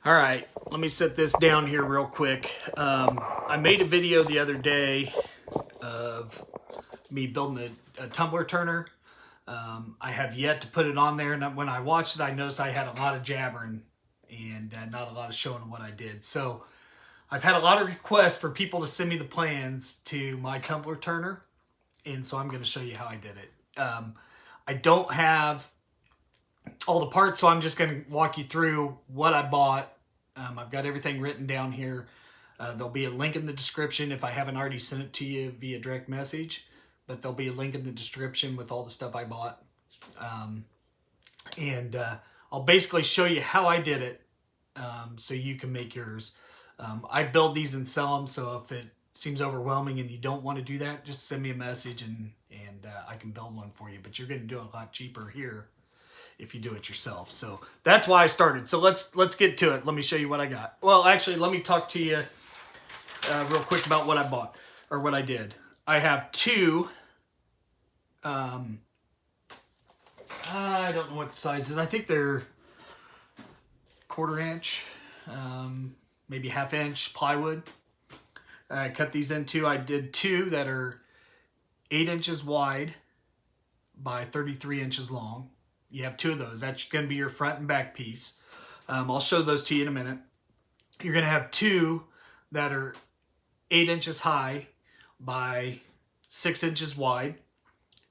All right, let me set this down here real quick. I made a video the other day of me building a tumbler turner. I have yet to put it on there, and when I watched it, I noticed I had a lot of jabbering and not a lot of showing what I did. So I've had a lot of requests for people to send me the plans to my tumbler turner, and so I'm going to show you how I did it. I don't have all the parts, so I'm just going to walk you through what I bought. I've got everything written down here. There'll be a link in the description if I haven't already sent it to you via direct message, but there'll be a link in the description with all the stuff I bought. And I'll basically show you how I did it, so you can make yours. I build these and sell them, so if it seems overwhelming and you don't want to do that, just send me a message and I can build one for you. But you're going to do it a lot cheaper here if you do it yourself. So that's why I started. So let's get to it. Let me show you what I got. Well, actually, let me talk to you real quick about what I bought or what I did. I have two, I don't know what the size is. I think they're 1/4 inch, maybe 1/2 inch plywood. I cut these into, I did two that are 8 inches wide by 33 inches long. You have two of those. That's going to be your front and back piece. I'll show those to you in a minute. You're going to have two that are 8 inches high by 6 inches wide.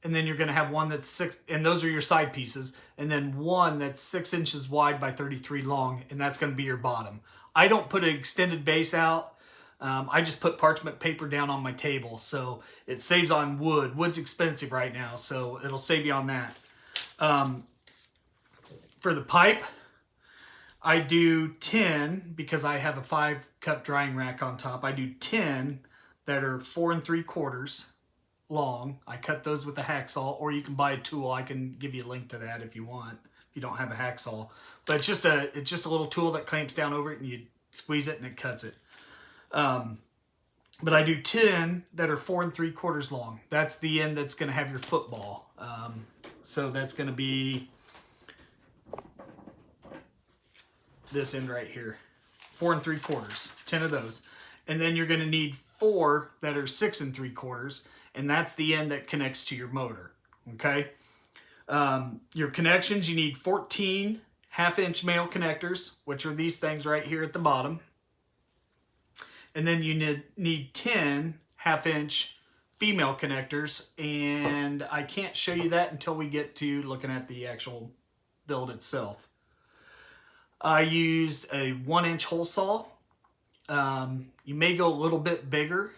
And then you're going to have one that's 6, and those are your side pieces. And then one that's 6 inches wide by 33 long, and that's going to be your bottom. I don't put an extended base out. I just put parchment paper down on my table, so it saves on wood. Wood's expensive right now, so it'll save you on that. For the pipe, I do 10 because I have a 5-cup drying rack on top. I do 10 that are 4 3/4 long. I cut those with a hacksaw, or you can buy a tool. I can give you a link to that if you want, if you don't have a hacksaw. But it's just a little tool that clamps down over it, and you squeeze it and it cuts it. But I do 10 that are 4 3/4 long. That's the end that's going to have your football. So that's going to be this end right here, 4 3/4, 10 of those. And then you're going to need 4 that are 6 3/4, and that's the end that connects to your motor. Okay. Your connections, you need 14 1/2 inch male connectors, which are these things right here at the bottom. And then you need 10 1/2 inch female connectors, and I can't show you that until we get to looking at the actual build itself. I used a 1 inch hole saw. You may go a little bit bigger,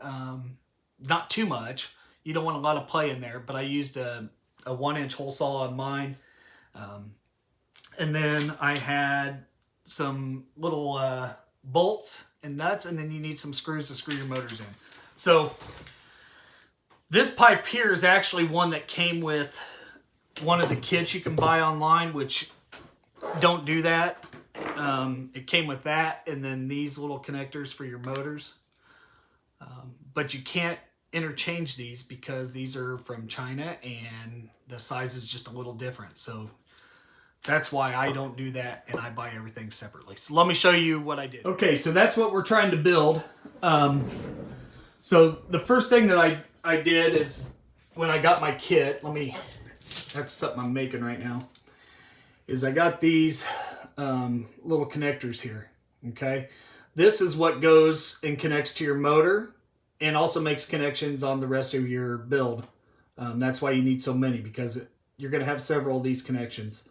not too much. You don't want a lot of play in there, but I used a 1 inch hole saw on mine. And then I had some little bolts and nuts, and then you need some screws to screw your motors in. So this pipe here is actually one that came with one of the kits you can buy online, which don't do that. It came with that, and then these little connectors for your motors. But you can't interchange these because these are from China and the size is just a little different. So that's why I don't do that, and I buy everything separately. So let me show you what I did. Okay, so that's what we're trying to build. So the first thing that I did is when I got my kit, that's something I'm making right now, is I got these little connectors here, okay? This is what goes and connects to your motor and also makes connections on the rest of your build. That's why you need so many, because you're going to have several of these connections.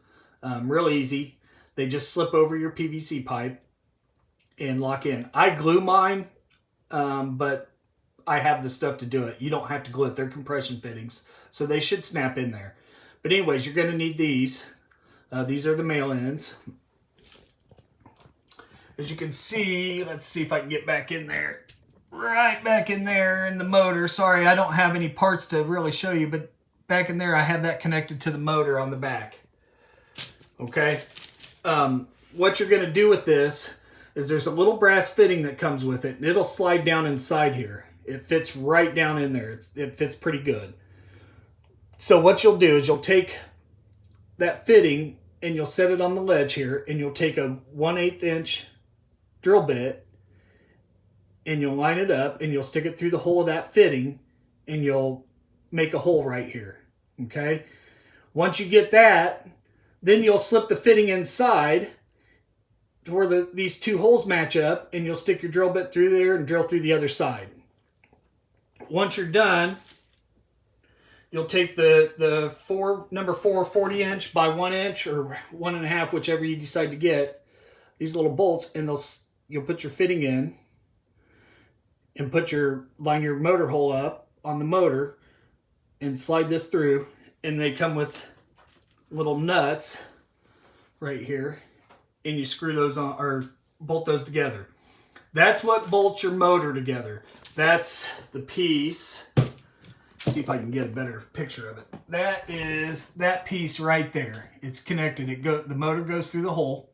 Real easy. They just slip over your PVC pipe and lock in. I glue mine, but I have the stuff to do it. You don't have to glue it. They're compression fittings, so they should snap in there. But anyways, you're going to need these. These are the male ends. As you can see, let's see if I can get back in there. Right back in there in the motor. Sorry, I don't have any parts to really show you, but back in there I have that connected to the motor on the back. Okay. What you're going to do with this is there's a little brass fitting that comes with it, and it'll slide down inside here. It fits right down in there. It fits pretty good. So what you'll do is you'll take that fitting and you'll set it on the ledge here, and you'll take a 1/8 inch drill bit, and you'll line it up, and you'll stick it through the hole of that fitting, and you'll make a hole right here, okay? Once you get that, then you'll slip the fitting inside to where these two holes match up, and you'll stick your drill bit through there and drill through the other side. Once you're done, you'll take the number 4 40 inch by 1 inch or 1.5, whichever you decide to get, these little bolts, and you'll put your fitting in and line your motor hole up on the motor and slide this through, and they come with little nuts right here, and you screw those on or bolt those together. That's what bolts your motor together. That's the piece. See if I can get a better picture of it. That is that piece right there. It's connected. The motor goes through the hole,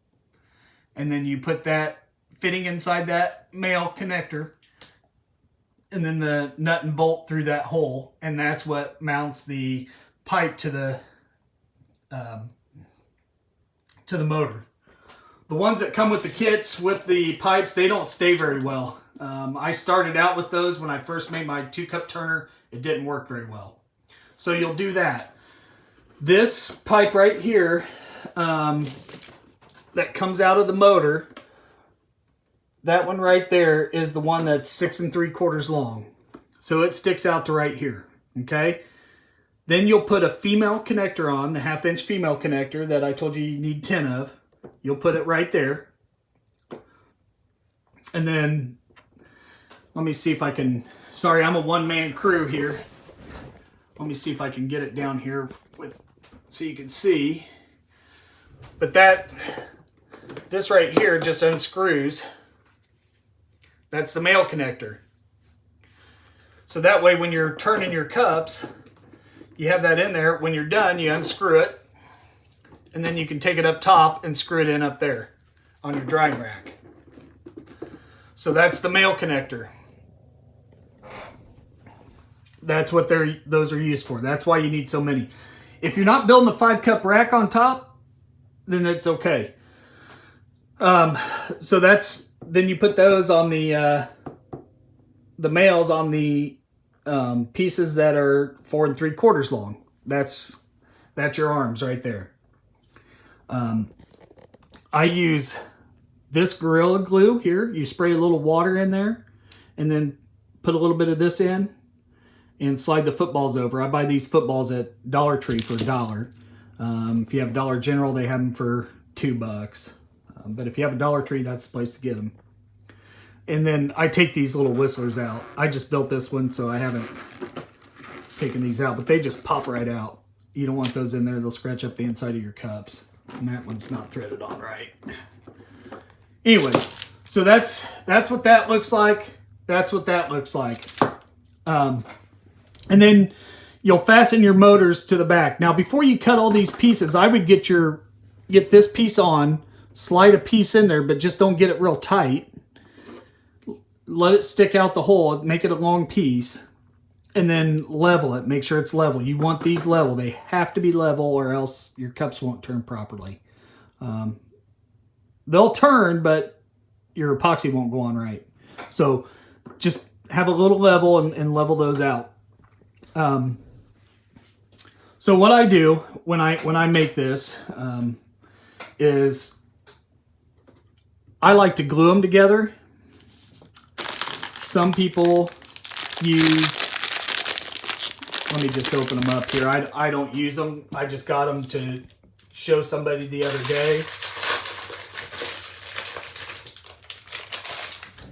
and then you put that fitting inside that male connector, and then the nut and bolt through that hole, and that's what mounts the pipe to the motor. The ones that come with the kits with the pipes, they don't stay very well. I started out with those when I first made my 2-cup turner. It didn't work very well. So you'll do that. This pipe right here that comes out of the motor, that one right there is the one that's 6 3/4 long. So it sticks out to right here, okay? Then you'll put a female connector on, the 1/2 inch female connector that I told you need 10 of. You'll put it right there. And then, let me see if I can, sorry, I'm a one-man crew here. Let me see if I can get it down here so you can see. But this right here just unscrews. That's the male connector. So that way when you're turning your cups, you have that in there. When you're done, you unscrew it, and then you can take it up top and screw it in up there on your drying rack. So that's the male connector. That's what those are used for. That's why you need so many. If you're not building a 5-cup rack on top, then it's okay. So then you put those on the males on the pieces that are 4 3/4 long. That's your arms right there. I use this Gorilla Glue here. You spray a little water in there, and then put a little bit of this in, and slide the footballs over. I buy these footballs at Dollar Tree for $1. If you have Dollar General, they have them for $2. But if you have a Dollar Tree, that's the place to get them. And then I take these little whistlers out. I just built this one, so I haven't taken these out, but they just pop right out. You don't want those in there. They'll scratch up the inside of your cups. And that one's not threaded on right. Anyway, so that's what that looks like. That's what that looks like. And then you'll fasten your motors to the back. Now, before you cut all these pieces, I would get this piece on, slide a piece in there, but just don't get it real tight. Let it stick out the hole, make it a long piece, and then level it. Make sure it's level. You want these level. They have to be level, or else your cups won't turn properly. They'll turn, but your epoxy won't go on right. So just have a little level and level those out. So what I do when I make this is I like to glue them together. Some people use, let me just open them up here. I don't use them. I just got them to show somebody the other day.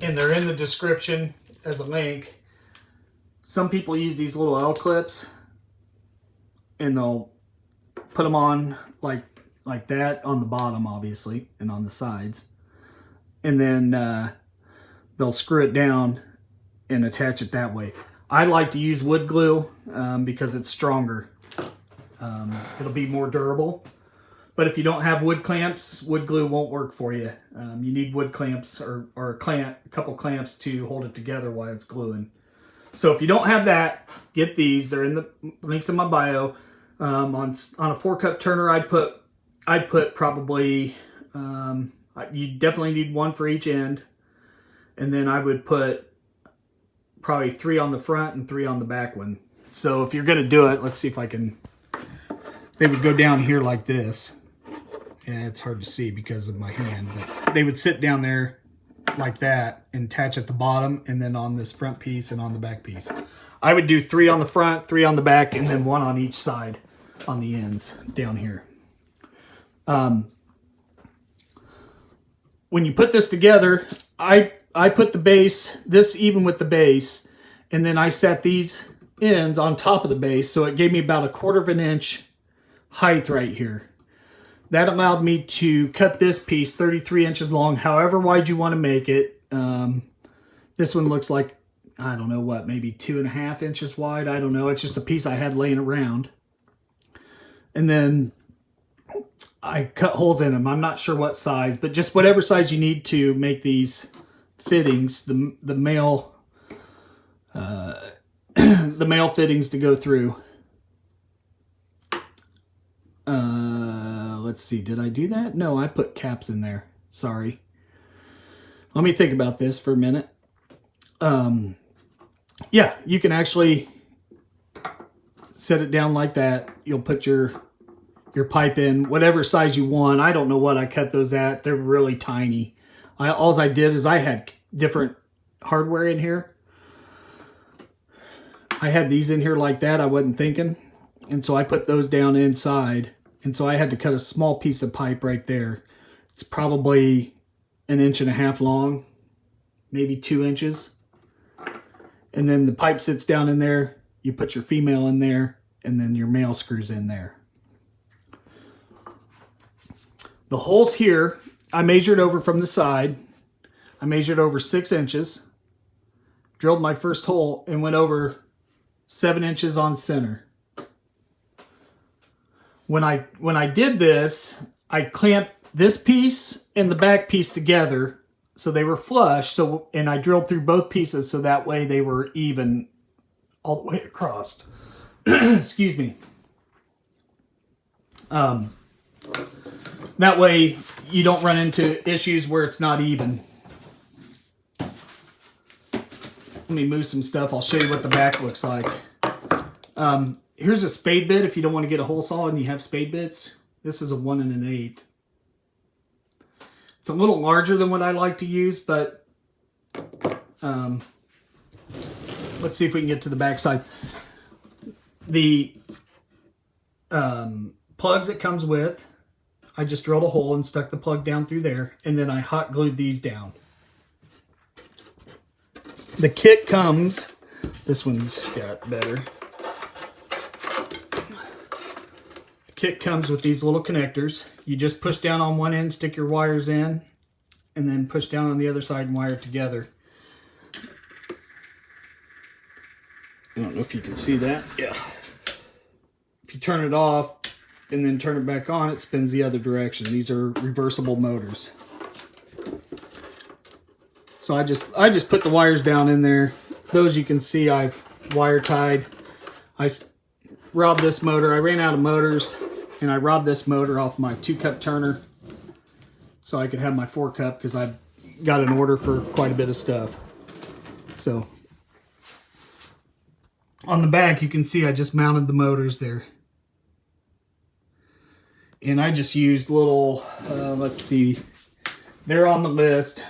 And they're in the description as a link. Some people use these little L clips, and they'll put them on like that on the bottom, obviously, and on the sides. And then they'll screw it down and attach it that way. I like to use wood glue because it's stronger. It'll be more durable. But if you don't have wood clamps, wood glue won't work for you. You need wood clamps or a couple clamps to hold it together while it's gluing. So if you don't have that, get these. They're in the links in my bio. On a 4-cup turner, I'd put I'd put probably, you definitely need one for each end. And then I would put probably 3 on the front and 3 on the back one. So if you're going to do it, let's see if I can, they would go down here like this. Yeah, it's hard to see because of my hand, but they would sit down there like that and attach at the bottom and then on this front piece and on the back piece. I would do 3 on the front, 3 on the back, and then 1 on each side on the ends down here. When you put this together, I put the base, this even with the base, and then I set these ends on top of the base, so it gave me about 1/4 of an inch height right here. That allowed me to cut this piece 33 inches long, however wide you want to make it. This one looks like, I don't know what, maybe 2.5 inches wide. I don't know. It's just a piece I had laying around. And then I cut holes in them. I'm not sure what size, but just whatever size you need to make these fittings, the male the male fittings to go through. Let's see, did I do that? No, I put caps in there. Sorry. Let me think about this for a minute. Yeah, you can actually set it down like that. You'll put your pipe in whatever size you want. I don't know what I cut those at. They're really tiny. All I did is I had different hardware in here. I had these in here like that. I wasn't thinking. And so I put those down inside. And so I had to cut a small piece of pipe right there. It's probably 1.5 inches long, maybe 2 inches. And then the pipe sits down in there. You put your female in there, and then your male screws in there. The holes here, I measured over from the side. I measured over 6 inches. Drilled my first hole and went over 7 inches on center. When I did this, I clamped this piece and the back piece together so they were flush. And I drilled through both pieces so that way they were even all the way across. Excuse me. That way you don't run into issues where it's not even. Let me move some stuff. I'll show you what the back looks like. Here's a spade bit if you don't want to get a hole saw and you have spade bits. This is a 1 1/8. It's a little larger than what I like to use, but let's see if we can get to the back side. The plugs it comes with, I just drilled a hole and stuck the plug down through there, and then I hot glued these down. The kit comes, this one's got better. Kit comes with these little connectors. You just push down on one end, stick your wires in, and then push down on the other side and wire it together. I don't know if you can see that. Yeah. If you turn it off and then turn it back on, it spins the other direction. These are reversible motors. So I just put the wires down in there. Those you can see I've wire tied. I robbed this motor. I ran out of motors, and I robbed this motor off my 2-cup turner so I could have my 4-cup because I got an order for quite a bit of stuff. So on the back you can see I just mounted the motors there. And I just used little, let's see, they're on the list,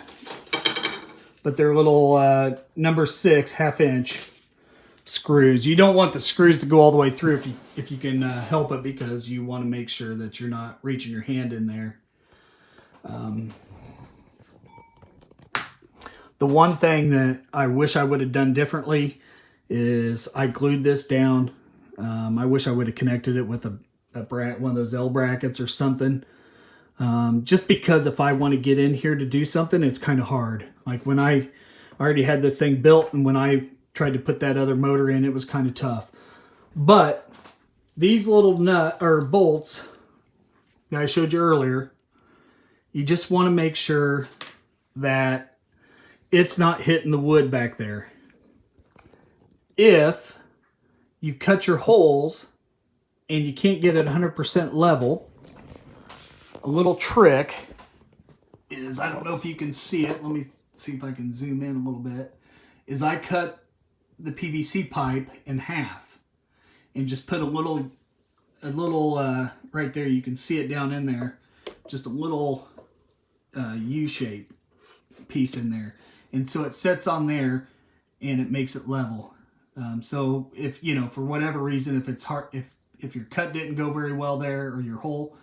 but they're little number 6 1/2-inch screws. You don't want the screws to go all the way through if you can help it, because you want to make sure that you're not reaching your hand in there. The one thing that I wish I would have done differently is I glued this down. I wish I would have connected it with one of those L brackets or something. Just because if I want to get in here to do something, it's kind of hard. Like when I already had this thing built, and when I tried to put that other motor in, it was kind of tough. But these little bolts that I showed you earlier, you just want to make sure that it's not hitting the wood back there. If you cut your holes and you can't get it 100% level, a little trick is, I don't know if you can see it. Let me see if I can zoom in a little bit. Is I cut the PVC pipe in half and just put a little right there. You can see it down in there. Just a little U-shape piece in there, and so it sets on there and it makes it level. So if for whatever reason, if it's hard, if your cut didn't go very well there, or your hole,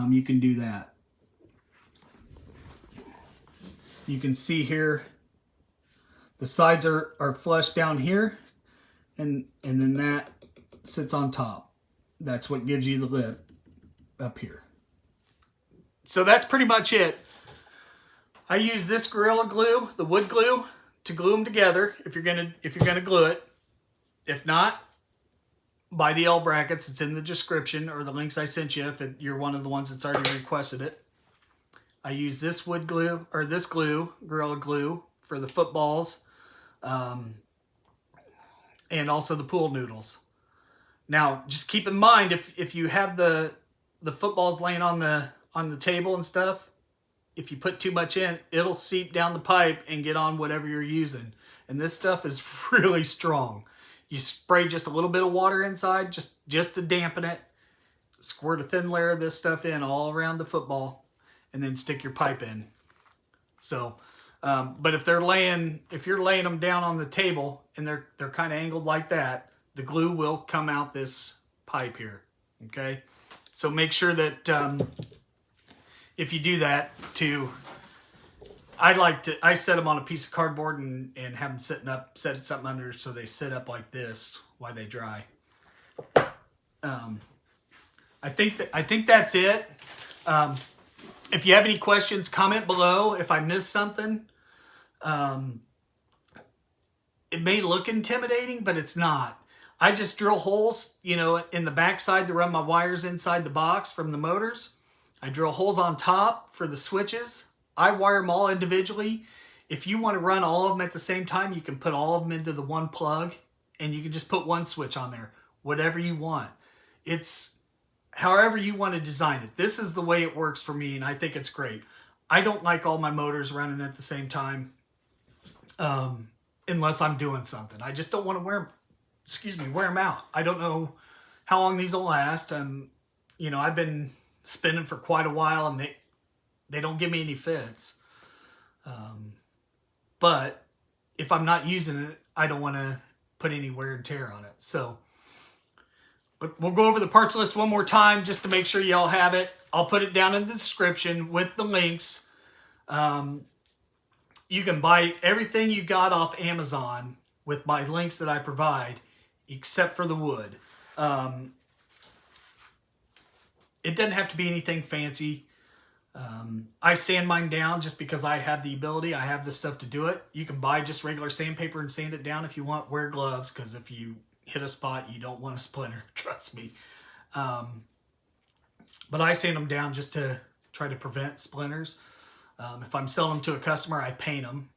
you can do that. You can see here the sides are flush down here, and then that sits on top. That's what gives you the lip up here. So that's pretty much it. I use this Gorilla Glue, the wood glue, to glue them together if you're gonna glue it. If not, buy the L brackets. It's in the description, or the links I sent you if you're one of the ones that's already requested it. I use this wood glue, or this glue, Gorilla Glue, for the footballs, and also the pool noodles. Now, just keep in mind, if you have the footballs laying on the table and stuff, if you put too much in, it'll seep down the pipe and get on whatever you're using. And this stuff is really strong. You spray just a little bit of water inside, just to dampen it. Squirt a thin layer of this stuff in all around the football, and then stick your pipe in. So, but if you're laying them down on the table and they're kind of angled like that, the glue will come out this pipe here. Okay, so make sure that if you do that, I set them on a piece of cardboard and have them set something under so they sit up like this while they dry. I think that's it. If you have any questions, comment below. If I missed something, it may look intimidating, but it's not. I just drill holes, in the backside to run my wires inside the box from the motors. I drill holes on top for the switches. I wire them all individually. If you want to run all of them at the same time, you can put all of them into the one plug, and you can just put one switch on there. Whatever you want. It's however you want to design it. This is the way it works for me, and I think it's great. I don't like all my motors running at the same time unless I'm doing something. I just don't want to wear them out. I don't know how long these will last. I've been spinning for quite a while, and they don't give me any fits. But if I'm not using it, I don't want to put any wear and tear on it. So, but we'll go over the parts list one more time just to make sure y'all have it. I'll put it down in the description with the links. You can buy everything you got off Amazon with my links that I provide, except for the wood. It doesn't have to be anything fancy. I sand mine down just because I have the ability. I have the stuff to do it. You can buy just regular sandpaper and sand it down if you want. Wear gloves, because if you hit a spot, you don't want a splinter. Trust me. But I sand them down just to try to prevent splinters. If I'm selling them to a customer, I paint them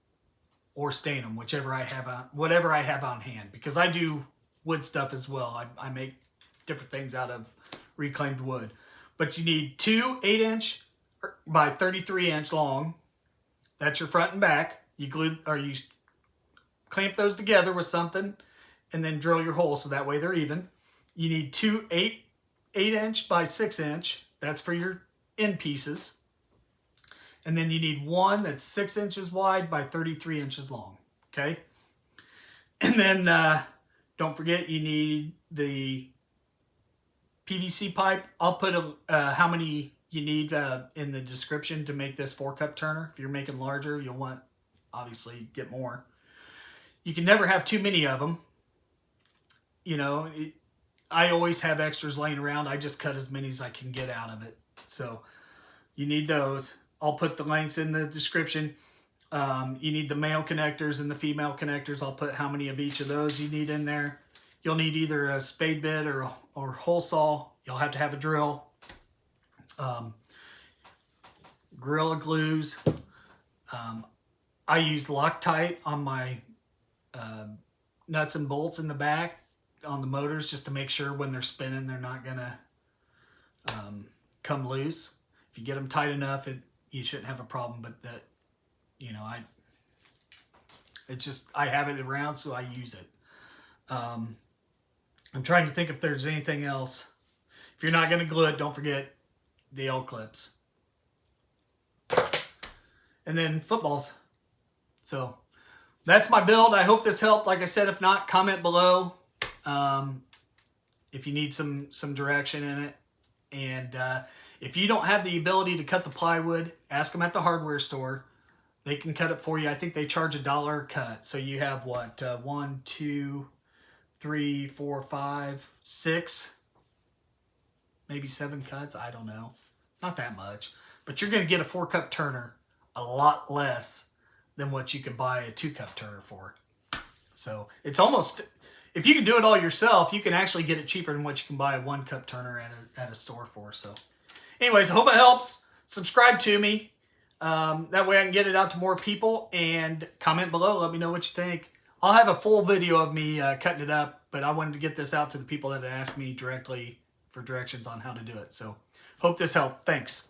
or stain them, whatever I have on hand, because I do wood stuff as well. I make different things out of reclaimed wood. But you need two 8-inch by 33-inch long. That's your front and back. You clamp those together with something, and then drill your hole so that way they're even. You need two 8-inch by 6-inch. That's for your end pieces. And then you need one that's 6 inches wide by 33 inches long. Okay. And then don't forget, you need the PVC pipe. I'll put how many you need in the description to make this 4-cup turner. If you're making larger, you'll want, obviously, get more. You can never have too many of them. I always have extras laying around. I just cut as many as I can get out of it. So you need those. I'll put the links in the description. You need the male connectors and the female connectors. I'll put how many of each of those you need in there. You'll need either a spade bit or hole saw. You'll have to have a drill. Gorilla glues. I use Loctite on my nuts and bolts in the back on the motors, just to make sure when they're spinning they're not gonna come loose. If you get them tight enough, you shouldn't have a problem. But that, you know, it's just, I have it around, so I use it. I'm trying to think if there's anything else. If you're not going to glue it, don't forget the L-clips. And then footballs. So that's my build. I hope this helped. Like I said, if not, comment below if you need some direction in it. And if you don't have the ability to cut the plywood, ask them at the hardware store. They can cut it for you. I think they charge $1 a cut. So you have what, 1, 2, 3, 4, 5, 6, maybe 7 cuts. I don't know. Not that much. But you're going to get a 4-cup turner a lot less than what you could buy a 2-cup turner for. So it's almost, if you can do it all yourself, you can actually get it cheaper than what you can buy a 1-cup turner at a store for. So anyways, I hope it helps. Subscribe to me. That way I can get it out to more people, and comment below. Let me know what you think. I'll have a full video of me cutting it up, but I wanted to get this out to the people that asked me directly for directions on how to do it. So hope this helped. Thanks.